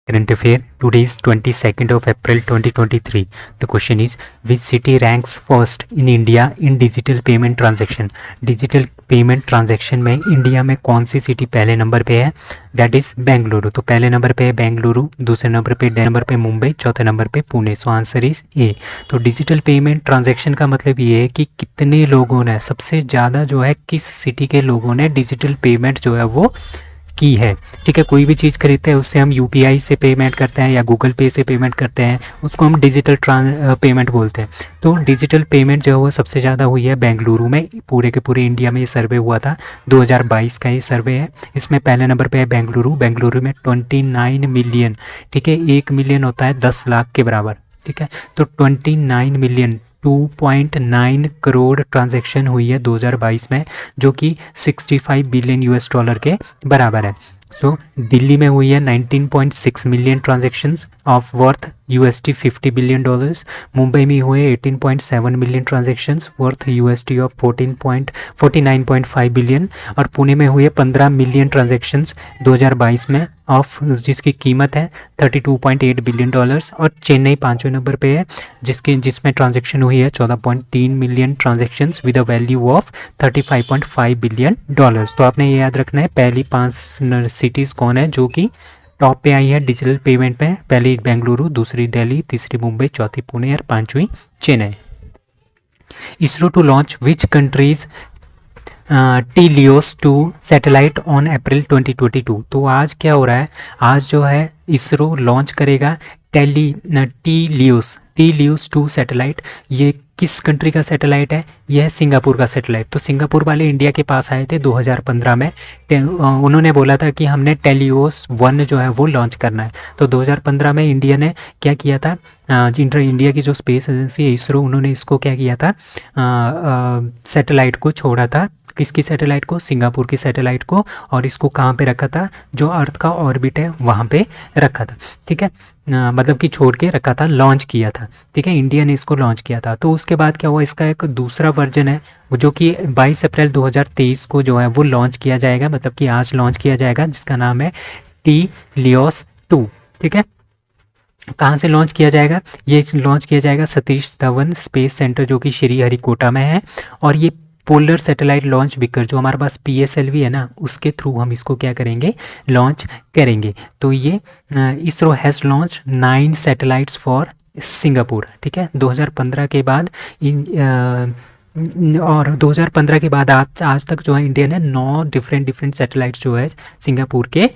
Current affair. Today is 22nd of April 2023. The question is, which city ranks first in India in digital payment transaction? Digital payment transaction में India में कौन सी city पहले number पे है? That is Bengaluru. तो पहले number पे है बेंगलुरु, दूसरे नंबर पे मुंबई, चौथे नंबर पे Pune. So answer is a. तो डिजिटल पेमेंट ट्रांजैक्शन का मतलब ये है कि कितने लोगों ने, सबसे ज़्यादा जो है किस सिटी के लोगों ने डिजिटल पेमेंट जो है वो की है। ठीक है, कोई भी चीज़ खरीदते हैं उससे हम यूपीआई से पेमेंट करते हैं या गूगल पे से पेमेंट करते हैं, उसको हम डिजिटल पेमेंट बोलते हैं। तो डिजिटल पेमेंट जो है वो सबसे ज़्यादा हुई है बेंगलुरु में। पूरे के पूरे इंडिया में ये सर्वे हुआ था, 2022 का ये सर्वे है। इसमें पहले नंबर पे है बेंगलुरु में 29 मिलियन। ठीक है, 1 मिलियन होता है 10 लाख के बराबर। ठीक है, तो 29 मिलियन 2.9 करोड़ ट्रांजैक्शन हुई है 2022 में, जो कि 65 बिलियन यूएस डॉलर के बराबर है। सो दिल्ली में हुई है 19.6 million transactions of worth USD 50 billion dollars. Mumbai में हुए 18.7 million transactions worth USD of 49.5 billion. और पुणे में हुए 15 मिलियन ट्रांजैक्शंस 2022 में ऑफ, जिसकी कीमत है 32.8 बिलियन डॉलर्स। और चेन्नई 5वें नंबर पे है, जिसमें ट्रांजैक्शन हुई है 14.3 million transactions with a value of 35.5 billion dollars. तो आपने ये याद रखना है पहली 5 सिटीज़ कौन है जो कि टॉप पे आई है डिजिटल पेमेंट में। पहली बेंगलुरु, दूसरी दिल्ली, तीसरी मुंबई, चौथी पुणे और पांचवी Chennai. ISRO to launch which countries TeLEOS 2 satellite on April 2022। तो आज क्या हो रहा है, आज जो है इसरो लॉन्च करेगा टीलियोस 2 सैटेलाइट। ये किस कंट्री का सैटेलाइट है? यह है सिंगापुर का सैटेलाइट। तो सिंगापुर वाले इंडिया के पास आए थे 2015 में। उन्होंने बोला था कि हमने टेलियोस 1 जो है वो लॉन्च करना है। तो 2015 में इंडिया ने क्या किया था, इंडिया की जो स्पेस एजेंसी है इसरो, उन्होंने इसको क्या किया था, सैटेलाइट को छोड़ा था। किसकी सैटेलाइट को? सिंगापुर की सैटेलाइट को। और इसको कहाँ पे रखा था? जो अर्थ का ऑर्बिट है वहाँ पे रखा था। ठीक है, मतलब कि छोड़ के रखा था, लॉन्च किया था। ठीक है, इंडिया ने इसको लॉन्च किया था। तो उसके बाद क्या हुआ, इसका एक दूसरा वर्जन है जो कि 22 अप्रैल 2023 को जो है वो लॉन्च किया जाएगा, मतलब कि आज लॉन्च किया जाएगा, जिसका नाम है टीलियोस 2। ठीक है, कहाँ से लॉन्च किया जाएगा? ये लॉन्च किया जाएगा सतीश धवन स्पेस सेंटर जो कि श्रीहरिकोटा में है। और ये पोलर सैटेलाइट लॉन्च व्हीकल जो हमारे पास PSLV है ना, उसके थ्रू हम इसको क्या करेंगे, लॉन्च करेंगे। तो ये ISRO has launch 9 satellites for Singapore. ठीक है, 2015 के बाद और 2015 के बाद आज तक जो है इंडिया ने 9 डिफरेंट सैटेलाइट्स जो है सिंगापुर के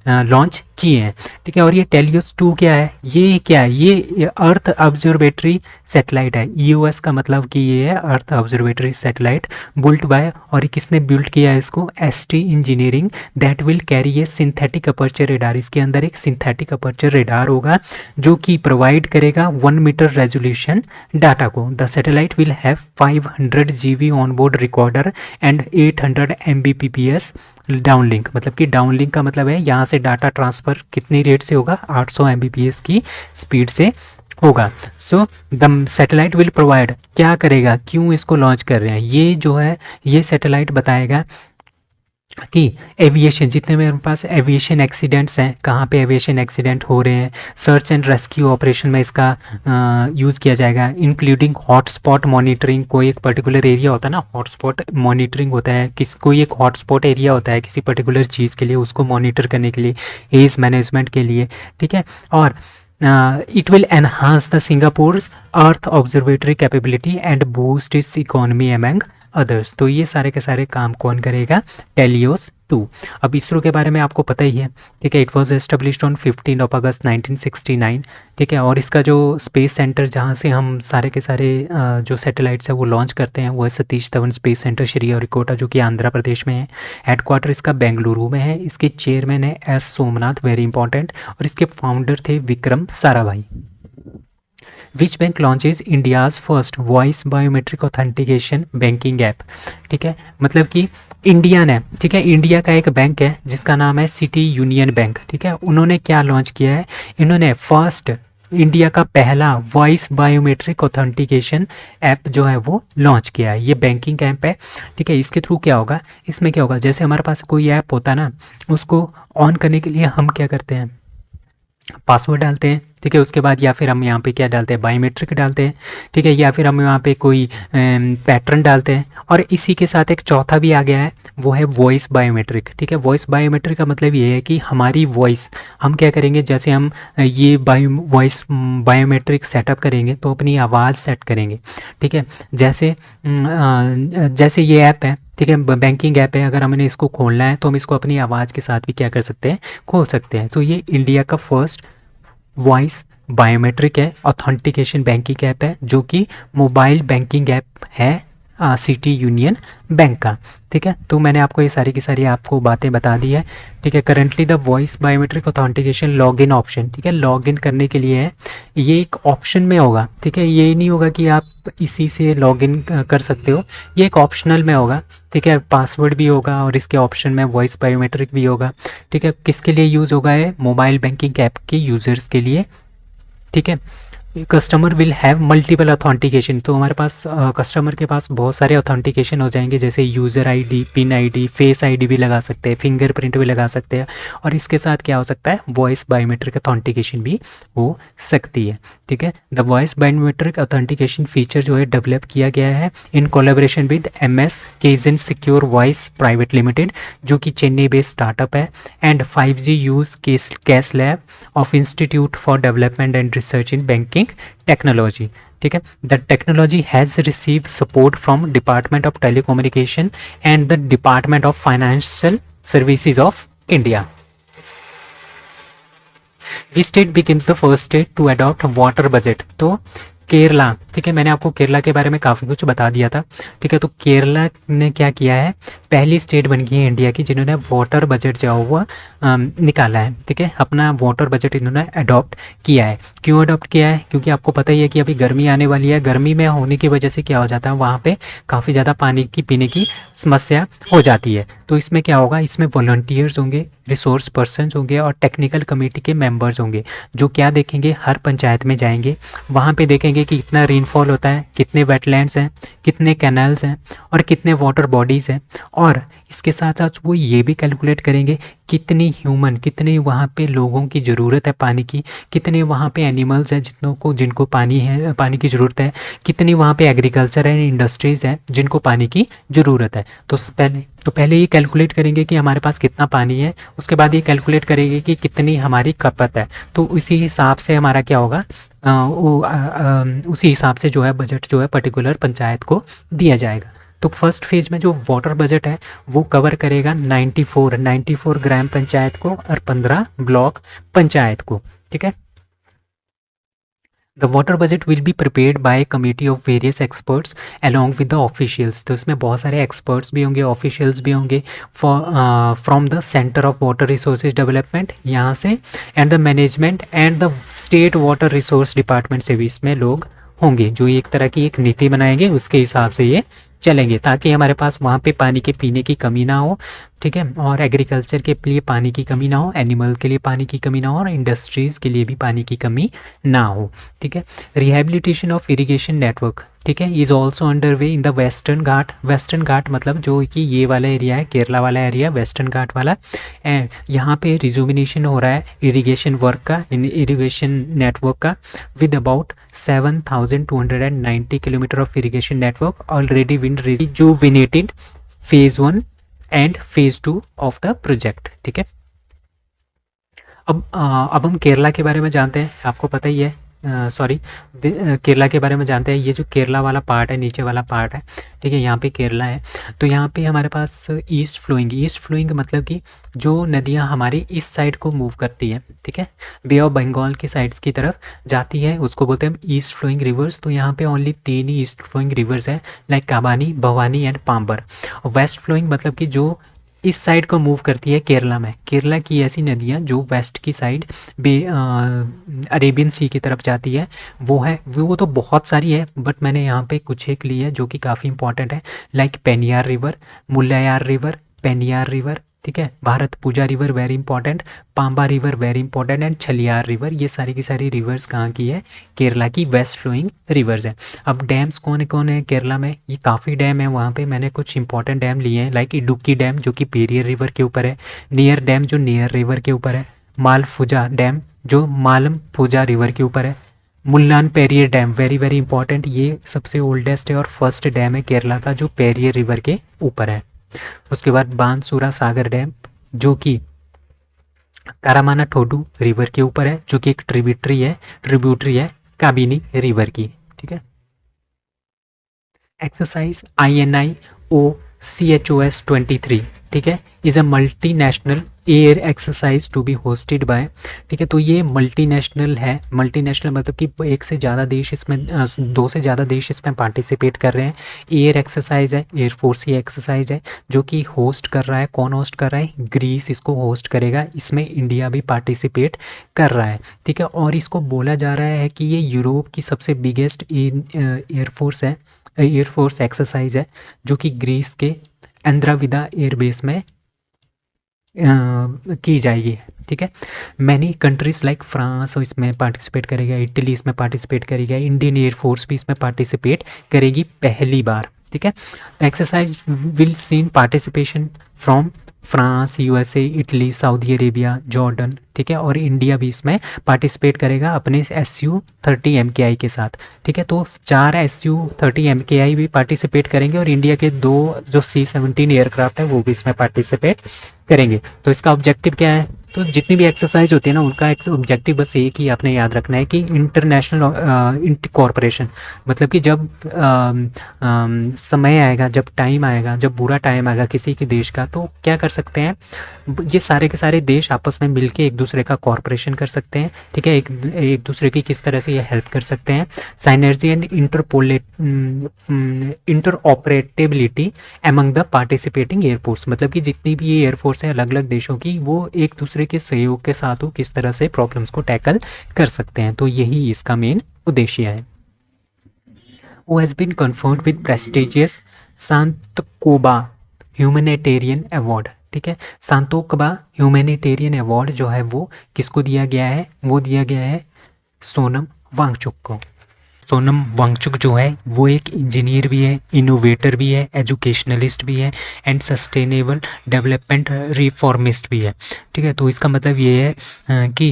लॉन्च किए हैं। ठीक है, और ये टेलियोस 2 क्या है? ये क्या है? ये अर्थ ऑब्जर्वेटरी सैटेलाइट है। EOS का मतलब कि ये है अर्थ ऑब्जर्वेटरी सैटेलाइट बुल्ट बाय, और ये किसने बिल्ड किया है इसको? ST engineering. That will carry A synthetic aperture radar. इसके अंदर एक सिंथेटिक अपर्चर रेडार होगा जो कि प्रोवाइड करेगा 1 मीटर रेजोल्यूशन डाटा को। The satellite will have 500 GB on board recorder and 800 Mbps downlink. मतलब कि डाउनलिंक का मतलब है यहाँ से डाटा ट्रांसफ़र कितनी रेट से होगा? 800 Mbps की स्पीड से होगा। So the satellite will provide, क्या करेगा, क्यों इसको लॉन्च कर रहे हैं? ये जो है ये सैटेलाइट बताएगा कि एविएशन, जितने मेरे पास एविएशन एक्सीडेंट्स हैं, कहाँ पे एविएशन एक्सीडेंट हो रहे हैं, सर्च एंड रेस्क्यू ऑपरेशन में इसका यूज़ किया जाएगा। Including hotspot monitoring. कोई एक पर्टिकुलर एरिया होता है ना, हॉटस्पॉट मॉनिटरिंग होता है, कोई एक हॉटस्पॉट एरिया होता है किसी पर्टिकुलर चीज़ के लिए, उसको मॉनिटर करने के लिए, एज मैनेजमेंट के लिए। ठीक है, और it will enhance the Singapore's Earth observatory capability and boost its economy among others। तो ये सारे के सारे काम कौन करेगा? टेलियोस 2। अब इसरो के बारे में आपको पता ही है। ठीक है, इट वॉज एस्टेब्लिश्ड ऑन 15 अगस्त 1969। ठीक है, और इसका जो स्पेस सेंटर जहाँ से हम सारे के सारे जो सैटेलाइट्स है वो लॉन्च करते हैं वो है सतीश धवन स्पेस सेंटर श्रीहरिकोटा जो कि आंध्र प्रदेश में है। हेडक्वार्टर इसका बेंगलुरु में है। इसके चेयरमैन है S सोमनाथ, वेरी इंपॉर्टेंट। और इसके फाउंडर थे Vikram Sarabhai. Which bank launches India's first voice biometric authentication banking app? ठीक है, मतलब कि इंडिया ने, ठीक है, इंडिया का एक बैंक है जिसका नाम है सिटी यूनियन बैंक। ठीक है, उन्होंने क्या लॉन्च किया है? इन्होंने फर्स्ट इंडिया का पहला वॉइस बायोमेट्रिक ऑथेंटिकेशन ऐप जो है वो लॉन्च किया है। ये बैंकिंग ऐप है। ठीक है, इसके थ्रू क्या होगा, इसमें क्या होगा, जैसे हमारे पास कोई ऐप होता है ना, उसको ऑन करने के लिए हम क्या करते हैं, पासवर्ड डालते हैं, ठीक है। उसके बाद या फिर हम यहाँ पे क्या डालते हैं, बायोमेट्रिक डालते हैं, ठीक है। या फिर हम यहाँ पे कोई पैटर्न डालते हैं। और इसी के साथ एक चौथा भी आ गया है, वो है वॉइस बायोमेट्रिक, ठीक है। वॉइस बायोमेट्रिक का मतलब ये है कि हमारी वॉइस, हम क्या करेंगे, जैसे हम ये वॉइस बायोमेट्रिक सेटअप करेंगे तो अपनी आवाज़ सेट करेंगे, ठीक है। जैसे ये ऐप है, ठीक है, बैंकिंग ऐप है, अगर हमने इसको खोलना है तो हम इसको अपनी आवाज़ के साथ भी क्या कर सकते हैं, खोल सकते हैं। तो ये इंडिया का फर्स्ट वॉइस बायोमेट्रिक है, ऑथेंटिकेशन बैंकिंग ऐप है, जो कि मोबाइल बैंकिंग ऐप है सिटी यूनियन बैंक का, ठीक है। तो मैंने आपको ये सारी की सारी आपको बातें बता दी है, ठीक है। Currently the voice biometric authentication login option, ठीक है, लॉगिन करने के लिए है, ये एक ऑप्शन में होगा, ठीक है। ये नहीं होगा कि आप इसी से लॉगिन कर सकते हो, ये एक ऑप्शनल में होगा, ठीक है। पासवर्ड भी होगा और इसके ऑप्शन में वॉइस बायोमेट्रिक भी होगा, ठीक है। किसके लिए यूज़ होगा, है मोबाइल बैंकिंग ऐप के यूज़र्स के लिए, ठीक है। Customer will have multiple authentication, तो हमारे पास कस्टमर के पास बहुत सारे ऑथेंटिकेशन हो जाएंगे, जैसे user ID, pin ID, face ID भी लगा सकते हैं, फिंगरप्रिंट भी लगा सकते हैं, और इसके साथ क्या हो सकता है, वॉइस बायोमेट्रिक ऑथेंटिकेशन भी हो सकती है, ठीक है। The voice biometric authentication feature जो है डेवलप किया गया है in collaboration with MS Kaizen secure voice private limited, जो कि चेन्नई बेस्ड स्टार्टअप है, and 5G use case lab of institute for development and research in banking technology, ठीक है। The technology has received support from department of telecommunication and the department of financial services of India. Which state becomes the first state to adopt water budget, तो केरला, ठीक है। मैंने आपको केरला के बारे में काफ़ी कुछ बता दिया था, ठीक है। तो केरला ने क्या किया है, पहली स्टेट बन गई है इंडिया की जिन्होंने वाटर बजट जो हुआ निकाला है, ठीक है। अपना वाटर बजट इन्होंने अडॉप्ट किया है। क्यों अडॉप्ट किया है, क्योंकि आपको पता ही है कि अभी गर्मी आने वाली है, गर्मी में होने की वजह से क्या हो जाता है, वहाँ पे काफ़ी ज़्यादा पानी की पीने की समस्या हो जाती है। तो इसमें क्या होगा, इसमें वॉलंटियर्स होंगे, रिसोर्स पर्सन होंगे और टेक्निकल कमेटी के मेंबर्स होंगे, जो क्या देखेंगे, हर पंचायत में जाएंगे, वहाँ पे देखेंगे कि कितना रेनफॉल होता है, कितने वेटलैंड्स हैं, कितने कैनाल्स हैं और कितने वाटर बॉडीज़ हैं, और इसके साथ साथ वो ये भी कैलकुलेट करेंगे कितनी वहाँ पे लोगों की ज़रूरत है पानी की, कितने वहाँ पे एनिमल्स हैं जिनको पानी की ज़रूरत है, कितनी वहाँ पे एग्रीकल्चर एंड इंडस्ट्रीज़ हैं जिनको पानी की ज़रूरत है। तो पहले ये कैलकुलेट करेंगे कि हमारे पास कितना पानी है, उसके बाद ये कैलकुलेट करेंगे कि कितनी हमारी खपत है, तो उसी हिसाब से हमारा क्या होगा, उसी हिसाब से जो है बजट जो है पर्टिकुलर पंचायत को दिया जाएगा। तो फर्स्ट फेज में जो वाटर बजट है वो कवर करेगा 94 ग्राम पंचायत को और 15 ब्लॉक पंचायत को, ठीक है। The water budget will be prepared by committee of various experts along with the officials, तो इसमें बहुत सारे एक्सपर्ट्स भी होंगे, ऑफिशियल्स भी होंगे from the centre of water resources development यहाँ से, and the management and the state water resource department से भी इसमें लोग होंगे, जो एक तरह की एक नीति बनाएंगे, उसके हिसाब से ये चलेंगे, ताकि हमारे पास वहाँ पे पानी के पीने की कमी ना हो, ठीक है, और एग्रीकल्चर के लिए पानी की कमी ना हो, एनिमल के लिए पानी की कमी ना हो, और इंडस्ट्रीज़ के लिए भी पानी की कमी ना हो, ठीक है। रिहेबिलिटेशन ऑफ इरिगेशन नेटवर्क, ठीक है, is also under way in the western Ghat मतलब जो कि ये वाला एरिया है, केरला वाला एरिया, वेस्टर्न घाट वाला, एंड यहाँ पे रिजुविनेशन हो रहा है इरिगेशन वर्क का, इरिगेशन नेटवर्क का, with about 7,290 kilometre of irrigation network already win rejuvenated phase 1 and phase 2 of the project, ठीक है। अब हम केरला के बारे में जानते हैं, आपको पता ही है, केरला के बारे में जानते हैं। ये जो केरला वाला पार्ट है, नीचे वाला पार्ट है, ठीक है, यहाँ पे केरला है, तो यहाँ पे हमारे पास ईस्ट फ्लोइंग मतलब कि जो नदियाँ हमारी इस साइड को मूव करती है, ठीक है, बे ऑफ बंगाल की साइड्स की तरफ जाती है, उसको बोलते हैं हम ईस्ट फ्लोइंग रिवर्स। तो यहाँ पे ओनली 3 ही ईस्ट फ्लोइंग रिवर्स है, like Kabani, Bhavani and Pambar. West flowing मतलब कि जो इस साइड को मूव करती है केरला में, केरला की ऐसी नदियाँ जो वेस्ट की साइड अरेबियन सी की तरफ जाती है, वो तो बहुत सारी है, बट मैंने यहाँ पे कुछ एक ली है जो कि काफ़ी इंपॉर्टेंट है, like Periyar river, Mullayar river, Periyar river, ठीक है, Bharathapuzha river very important, Pamba river very important, and Chaliyar river. ये सारी की सारी रिवर्स कहाँ की है, केरला की वेस्ट फ्लोइंग रिवर्स है। अब डैम्स कौन है केरला में, ये काफ़ी डैम है वहाँ पे, मैंने कुछ इंपॉर्टेंट डैम लिए हैं, लाइक इडुक्की डैम जो कि पेरियर रिवर के ऊपर है, नियर डैम जो नियर रिवर के ऊपर है, मालफुजा डैम जो मालम पूजा रिवर के ऊपर है। Mullaperiyar dam, very very important, ये सबसे ओल्डेस्ट है और फर्स्ट डैम है केरला का जो पेरियर रिवर के ऊपर है। उसके बाद बानसूरा सागर डैम जो कि कारामाना-ठोडू रिवर के ऊपर है, जो कि एक ट्रिब्यूटरी है काबिनी रिवर की। ठीक है। एक्सरसाइज INIOCHOS 23, ठीक है, is a multinational air exercise to be hosted by. ठीक है, तो ये मल्टीनेशनल है। मल्टीनेशनल मतलब कि एक से ज़्यादा देश इसमें, दो से ज़्यादा देश इसमें पार्टिसिपेट कर रहे हैं। एयर एक्सरसाइज है, एयरफोर्स ये एक्सरसाइज है जो कि होस्ट कर रहा है। कौन होस्ट कर रहा है? ग्रीस इसको होस्ट करेगा। इसमें इंडिया भी पार्टिसिपेट कर रहा है। ठीक है, और इसको बोला जा रहा है कि ये यूरोप की सबसे बिगेस्ट एयरफोर्स एक्सरसाइज है जो कि ग्रीस के अंद्राविदा एयरबेस में की जाएगी। ठीक है, मैनी कंट्रीज लाइक फ्रांस इसमें पार्टिसिपेट करेगा, इटली इसमें पार्टिसिपेट करेगा, इंडियन एयरफोर्स भी इसमें पार्टिसिपेट करेगी पहली बार। ठीक है, exercise will seen participation from France, USA, Italy, Saudi Arabia, Jordan. ठीक है, और इंडिया भी इसमें पार्टिसिपेट करेगा अपने SU-30 MKI के साथ। ठीक है, तो 4 SU-30 MKI भी पार्टिसिपेट करेंगे और इंडिया के 2 जो C-17 एयरक्राफ्ट है वो भी इसमें पार्टिसिपेट करेंगे। तो इसका ऑब्जेक्टिव क्या है? तो जितनी भी एक्सरसाइज होती है ना उनका एक ऑब्जेक्टिव बस एक ही आपने याद रखना है कि इंटरनेशनल कॉरपोरेशन, मतलब कि जब समय आएगा, जब टाइम आएगा, जब बुरा टाइम आएगा किसी के देश का, तो क्या कर सकते हैं ये सारे के सारे देश आपस में मिलके एक दूसरे का कॉरपोरेशन कर सकते हैं। ठीक है, एक दूसरे की किस तरह से ये हेल्प कर सकते हैं। Synergy and interoperability among the participating air force, मतलब कि जितनी भी ये एयरफोर्स है अलग अलग देशों की, वो एक दूसरे के सहयोग के साथ वो किस तरह से प्रॉब्लम्स को टैकल कर सकते हैं। तो यही इसका मेन उद्देश्य है। Who has been conferred with prestigious Santokba humanitarian award. ठीक है, सांतोकबा ह्यूमैनिटेरियन अवार्ड जो है वो किसको दिया गया है? वो दिया गया है सोनम वांगचुक को। सोनम वांगचुक जो है वो एक इंजीनियर भी है, इनोवेटर भी है, एजुकेशनलिस्ट भी है एंड सस्टेनेबल डेवलपमेंट रिफॉर्मिस्ट भी है। ठीक है, तो इसका मतलब ये है कि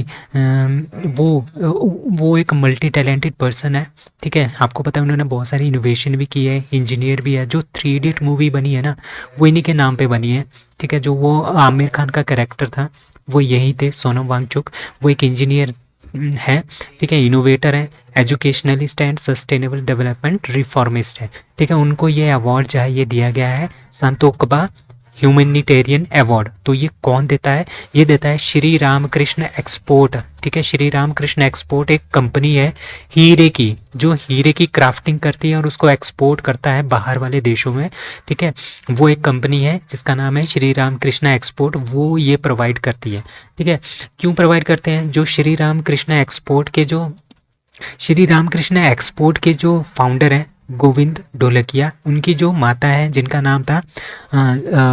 वो एक मल्टी टैलेंटेड पर्सन है। ठीक है, आपको पता है उन्होंने बहुत सारी इनोवेशन भी की है, इंजीनियर भी है। जो 3 इडियट मूवी बनी है ना वो इन्हीं के नाम पे बनी है। ठीक है, जो वो आमिर खान का कैरेक्टर था वो यही थे, सोनम वांगचुक। वो एक इंजीनियर है, ठीक है, इनोवेटर है, educationalist and sustainable development reformist है। ठीक है, उनको ये अवार्ड जो है ये दिया गया है सांतोकबा ह्यूमैनिटेरियन अवार्ड। तो ये कौन देता है? ये देता है श्री रामकृष्ण एक्सपोर्ट। ठीक है, श्री रामकृष्ण एक्सपोर्ट एक कंपनी है हीरे की, जो हीरे की क्राफ्टिंग करती है और उसको एक्सपोर्ट करता है बाहर वाले देशों में। ठीक है, वो एक कंपनी है जिसका नाम है श्री रामकृष्ण एक्सपोर्ट, वो ये प्रोवाइड करती है। ठीक है, क्यों प्रोवाइड करते हैं? जो श्री रामकृष्ण एक्सपोर्ट के जो फाउंडर हैं गोविंद ढोलकिया, उनकी जो माता है जिनका नाम था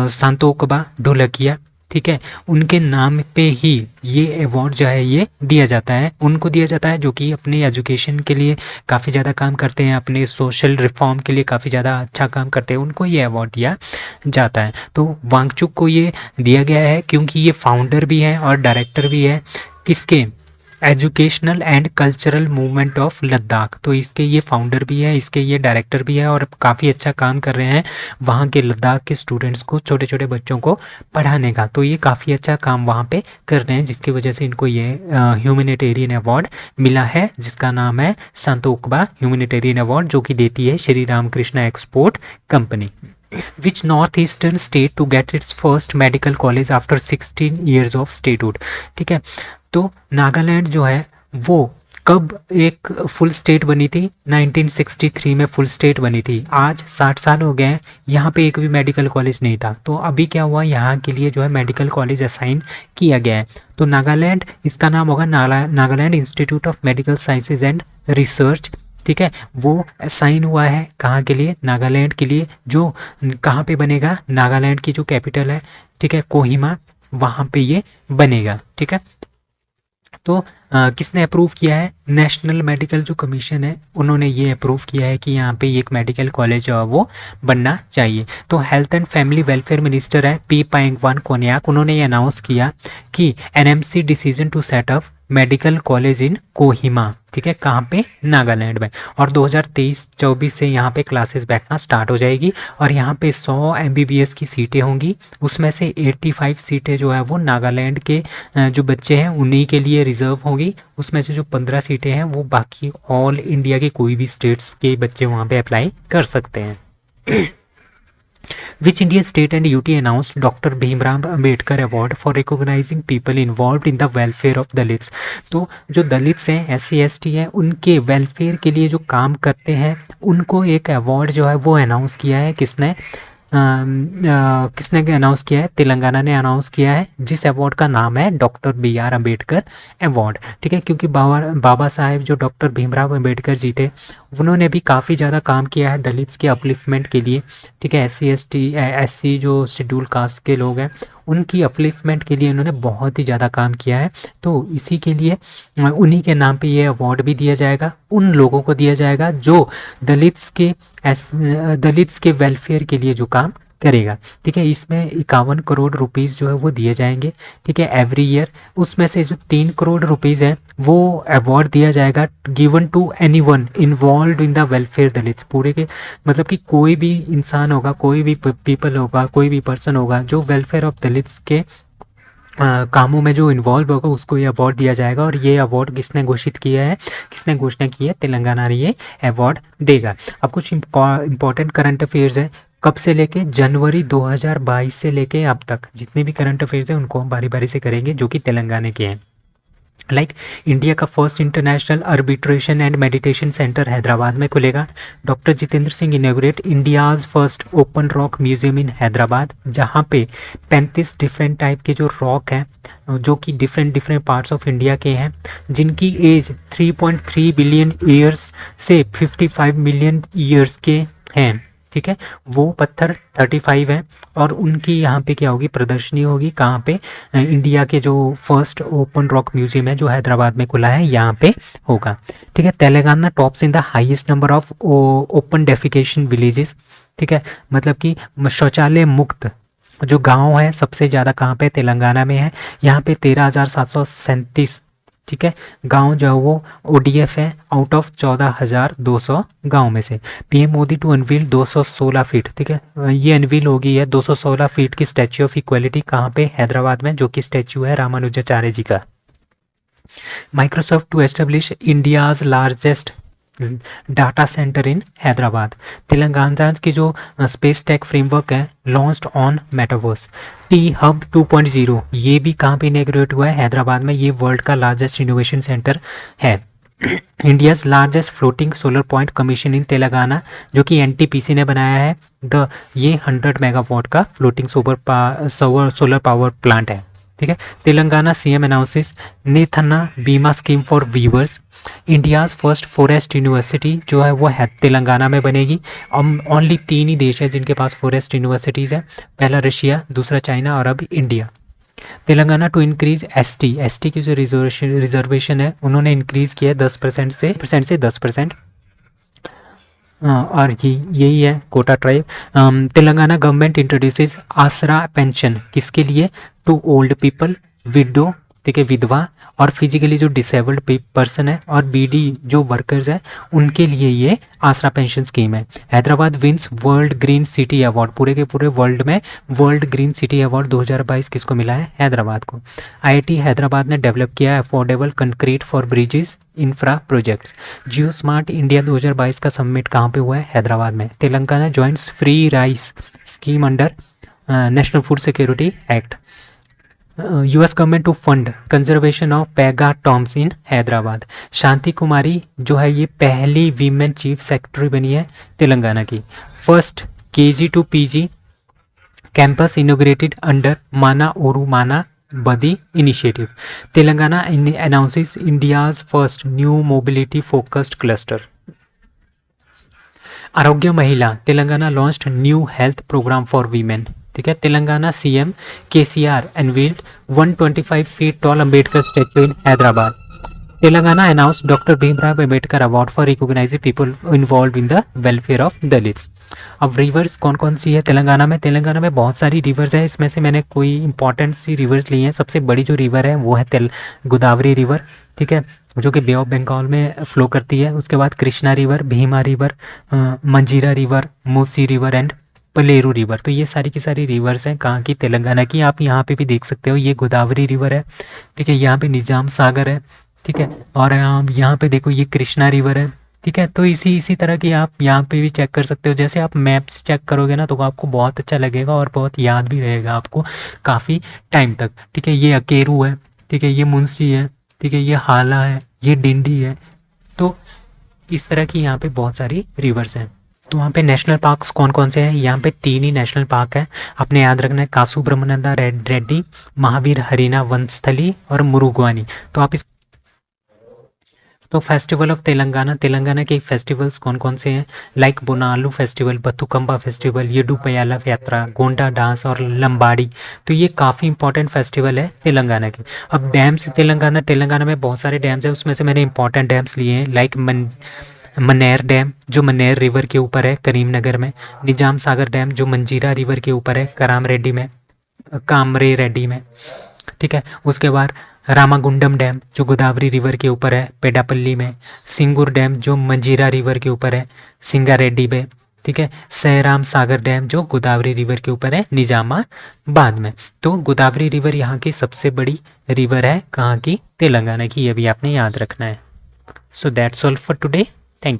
सांतोकबा ढोलकिया, ठीक है, उनके नाम पे ही ये अवार्ड जो है ये दिया जाता है। उनको दिया जाता है जो कि अपने एजुकेशन के लिए काफ़ी ज़्यादा काम करते हैं, अपने सोशल रिफॉर्म के लिए काफ़ी ज़्यादा अच्छा काम करते हैं, उनको ये अवार्ड दिया जाता है। तो वांगचुक को ये दिया गया है क्योंकि ये फाउंडर भी है और डायरेक्टर भी है किसके? Educational and cultural movement of Ladakh. तो इसके ये फाउंडर भी है, इसके ये डायरेक्टर भी है और काफ़ी अच्छा काम कर रहे हैं वहाँ के लद्दाख के स्टूडेंट्स को, छोटे छोटे बच्चों को पढ़ाने का। तो ये काफ़ी अच्छा काम वहाँ पे कर रहे हैं जिसकी वजह से इनको ये ह्यूमैनिटेरियन अवार्ड मिला है जिसका नाम है सांतोकबा ह्यूमैनिटेरियन अवार्ड, जो कि देती है Shri Ramakrishna export company. Which northeastern state to get its first medical college after 16 years of statehood। ठीक है, तो नागालैंड जो है वो कब एक फुल स्टेट बनी थी? 1963 में फुल स्टेट बनी थी। आज 60 साल हो गए हैं, यहाँ पे एक भी मेडिकल कॉलेज नहीं था। तो अभी क्या हुआ, यहाँ के लिए जो है मेडिकल कॉलेज असाइन किया गया है। तो नागालैंड, इसका नाम होगा Nagaland institute of medical sciences and research. ठीक है, वो साइन हुआ है कहाँ के लिए? नागालैंड के लिए। जो कहाँ पे बनेगा? नागालैंड की जो कैपिटल है, ठीक है, कोहिमा, वहाँ पे ये बनेगा। ठीक है, तो किसने अप्रूव किया है? नेशनल मेडिकल जो कमीशन है उन्होंने ये अप्रूव किया है कि यहाँ पे एक मेडिकल कॉलेज जो है वो बनना चाहिए। तो health and family welfare minister है P. पायंगवान कोन्याक, उन्होंने ये अनाउंस किया कि NMC decision to set up medical college in Kohima, ठीक है, कहाँ पे, नागालैंड में। और 2023-24 से यहाँ पे क्लासेस बैठना स्टार्ट हो जाएगी और यहाँ पे 100 MBBS की सीटें होंगी, उसमें से 85 सीटें जो है वो नागालैंड के जो बच्चे हैं उन्हीं के लिए रिजर्व होगी। उसमें से जो 15 सीटें हैं वो बाकी ऑल इंडिया के कोई भी स्टेट्स के बच्चे वहाँ पे अप्लाई कर सकते हैं। Which Indian state and UT announced Dr. Bhimrao Ambedkar award for recognising people involve in the welfare of Dalits. तो जो दलित्स हैं, SC ST हैं, उनके वेलफेयर के लिए जो काम करते हैं उनको एक अवार्ड जो है वो अनाउंस किया है। किसने अनाउंस किया है? तेलंगाना ने अनाउंस किया है, जिस अवार्ड का नाम है डॉक्टर BR अम्बेडकर अवार्ड, ठीक है। क्योंकि बाबा साहेब जो डॉक्टर भीमराव अम्बेडकर जी थे, उन्होंने भी काफ़ी ज़्यादा काम किया है दलित्स के अपलिफ्टमेंट के लिए, ठीक है। SC ST SC जो शेड्यूल कास्ट के लोग हैं उनकी अपलिफ्टमेंट के लिए उन्होंने बहुत ही ज़्यादा काम किया है। तो इसी के लिए उन्हीं के नाम पे ये अवार्ड भी दिया जाएगा, उन लोगों को दिया जाएगा जो दलित्स के वेलफेयर के लिए जो काम करेगा, ठीक है। इसमें 51 करोड़ रुपीस जो है वो दिए जाएंगे, ठीक है, एवरी ईयर। उसमें से जो 3 करोड़ रुपीस है वो अवार्ड दिया जाएगा given to anyone involve in the welfare Dalits. पूरे के मतलब कि कोई भी इंसान होगा, कोई भी पीपल होगा, कोई भी पर्सन होगा जो वेलफेयर ऑफ दलित्स के कामों में जो इन्वॉल्व होगा उसको ये अवार्ड दिया जाएगा। और ये अवार्ड किसने घोषित किया है, किसने घोषणा की है? तेलंगाना ने ये अवार्ड देगा। अब कुछ इंपॉर्टेंट करंट अफेयर्स हैं, कब से लेके जनवरी 2022 से लेके अब तक जितने भी करंट अफेयर्स हैं उनको हम बारी बारी से करेंगे जो कि तेलंगाना के हैं। इंडिया का first international arbitration and meditation centre Hyderabad में खुलेगा। Doctor Jitendra Singh inaugurate India's first open rock museum in Hyderabad, जहाँ पे 35 डिफरेंट टाइप के जो रॉक हैं जो कि डिफरेंट पार्ट्स ऑफ इंडिया के हैं, जिनकी एज 3.3 बिलियन ईयर्स से 55 मिलियन ईयर्स के हैं, ठीक है। वो पत्थर 35 हैं और उनकी यहाँ पे क्या होगी, प्रदर्शनी होगी। कहाँ पे? इंडिया के जो फर्स्ट ओपन रॉक म्यूजियम है जो हैदराबाद में खुला है, यहाँ पे होगा, ठीक है। Telangana tops in the highest number of open defecation villages, ठीक है। मतलब कि शौचालय मुक्त जो गांव है सबसे ज़्यादा कहाँ पे? तेलंगाना में है। यहाँ पे 13,737, ठीक है, गांव जो है वो ODF है आउट ऑफ 14,200 गांव में से। PM Modi to unveil 216 feet, ठीक है, ये अनवील होगी है 216 फीट की स्टैच्यू ऑफ इक्वलिटी। कहाँ पे? हैदराबाद में, जो कि स्टैच्यू है रामानुजाचार्य जी का। Microsoft to establish India's largest data centre in Hyderabad. Telangana की जो स्पेस टेक फ्रेमवर्क है लॉन्च्ड ऑन मेटावर्स। T-Hub 2.0 ये भी कहाँ पे इनॉग्रेट हुआ है? हैदराबाद में। ये वर्ल्ड का लार्जेस्ट इनोवेशन सेंटर है। India's largest floating solar point commission इन तेलंगाना, जो कि NTPC ने बनाया है। ये 100 मेगावाट का फ्लोटिंग सोलर पावर प्लांट है, ठीक है। Telangana CM announces Nethanna Bima scheme for weavers. India's first forest university जो है वो है तेलंगाना में बनेगी। ओनली 3 ही देश है जिनके पास फॉरेस्ट यूनिवर्सिटीज़ है, पहला रशिया, दूसरा चाइना और अब India. Telangana to increase ST की जो रिजर्वेशन है उन्होंने इंक्रीज़ किया है 10% से 10%। और यही है Kota tribe. Telangana government introduces Aasara pension, किसके लिए? टू ओल्ड पीपल, विडो, ठीक है, विधवा और फिजिकली जो डिसेबल्ड पर्सन है और BD जो वर्कर्स हैं उनके लिए ये आसरा पेंशन स्कीम है। Hyderabad wins world green city award, पूरे के पूरे वर्ल्ड में वर्ल्ड ग्रीन सिटी अवार्ड 2022 किसको मिला है? हैदराबाद को। IIT हैदराबाद ने डेवलप किया है affordable concrete for bridges infra projects. Geo smart India 2022 का समिट कहाँ पे हुआ है? हैदराबाद में। Telangana joins free rice scheme under national food security act. US government to fund conservation of Paigah tombs in Hyderabad. Shanti Kumari जो है ये पहली वीमेन चीफ सेक्रेटरी बनी है तेलंगाना की। First KG to PG campus inaugurated under Mana Ooru Mana Badi initiative. Telangana announces India's first new mobility focused cluster. Arogya Mahila, Telangana launched new health programme for women, ठीक है। Telangana CM KCR unveiled 125 feet tall Ambedkar statue in Hyderabad. Telangana announce doctor Bhimrao Ambedkar award for recognising people involve in the welfare of Dalits. अब rivers कौन कौन सी है तेलंगाना में? तेलंगाना में बहुत सारी रिवर्स है, इसमें से मैंने कोई इंपॉर्टेंट सी रिवर्स ली हैं। सबसे बड़ी जो रिवर है वो है गोदावरी रिवर, ठीक है, जो कि बे ऑफ बंगाल में फ्लो करती है। उसके बाद कृष्णा रिवर, भीमा रिवर, मंजीरा river, Musi river and Paleru river. तो ये सारी की सारी रिवर्स हैं कहाँ की? तेलंगाना की। आप यहाँ पे भी देख सकते हो, ये गोदावरी रिवर है, ठीक है, यहाँ पे निजाम सागर है, ठीक है, और यहाँ पे देखो ये कृष्णा रिवर है, ठीक है। तो इसी इसी तरह की आप यहाँ पे भी चेक कर सकते हो। जैसे आप मैप से चेक करोगे ना तो आपको बहुत अच्छा लगेगा और बहुत याद भी रहेगा आपको काफ़ी टाइम तक, ठीक है। ये अकेरू है, ठीक है, ये मुंशी है, ठीक है, ये हाला है, ये डिंडी है। तो इस तरह की यहाँ पे बहुत सारी रिवर्स हैं। तो वहाँ पे नेशनल पार्क्स कौन कौन से हैं? यहाँ पे 3 ही नेशनल पार्क है, आपने याद रखना है, कासु ब्रह्मानंदा रेड्डी, महावीर हरीना वनस्थली और मुरुगवानी। तो आप इस तो फेस्टिवल ऑफ तेलंगाना, तेलंगाना के फेस्टिवल्स कौन कौन से हैं? Like Bonalu festival, Bathukamma festival, येडुपयाला यात्रा, गोंडा डांस और लंबाड़ी। तो ये काफ़ी इंपॉर्टेंट फेस्टिवल है तेलंगाना के। अब डैम्स, तेलंगाना में बहुत सारे डैम्स हैं, उसमें से मैंने इंपॉर्टेंट डैम्स लिए हैं। लाइक मनेर डैम जो मनेर रिवर के ऊपर है करीमनगर में, निजाम सागर डैम जो मंजीरा रिवर के ऊपर है कामरे रेड्डी में, ठीक है। उसके बाद रामागुंडम डैम जो गोदावरी रिवर के ऊपर है पेडापल्ली में, सिंगूर डैम जो मंजीरा रिवर के ऊपर है सिंगारेड्डी में, ठीक है। सैराम सागर डैम जो गोदावरी रिवर के ऊपर है निजामाबाद में। तो गोदावरी रिवर यहाँ की सबसे बड़ी रिवर है, कहाँ की? तेलंगाना की। ये भी आपने याद रखना है। So that's all for today. Thank you.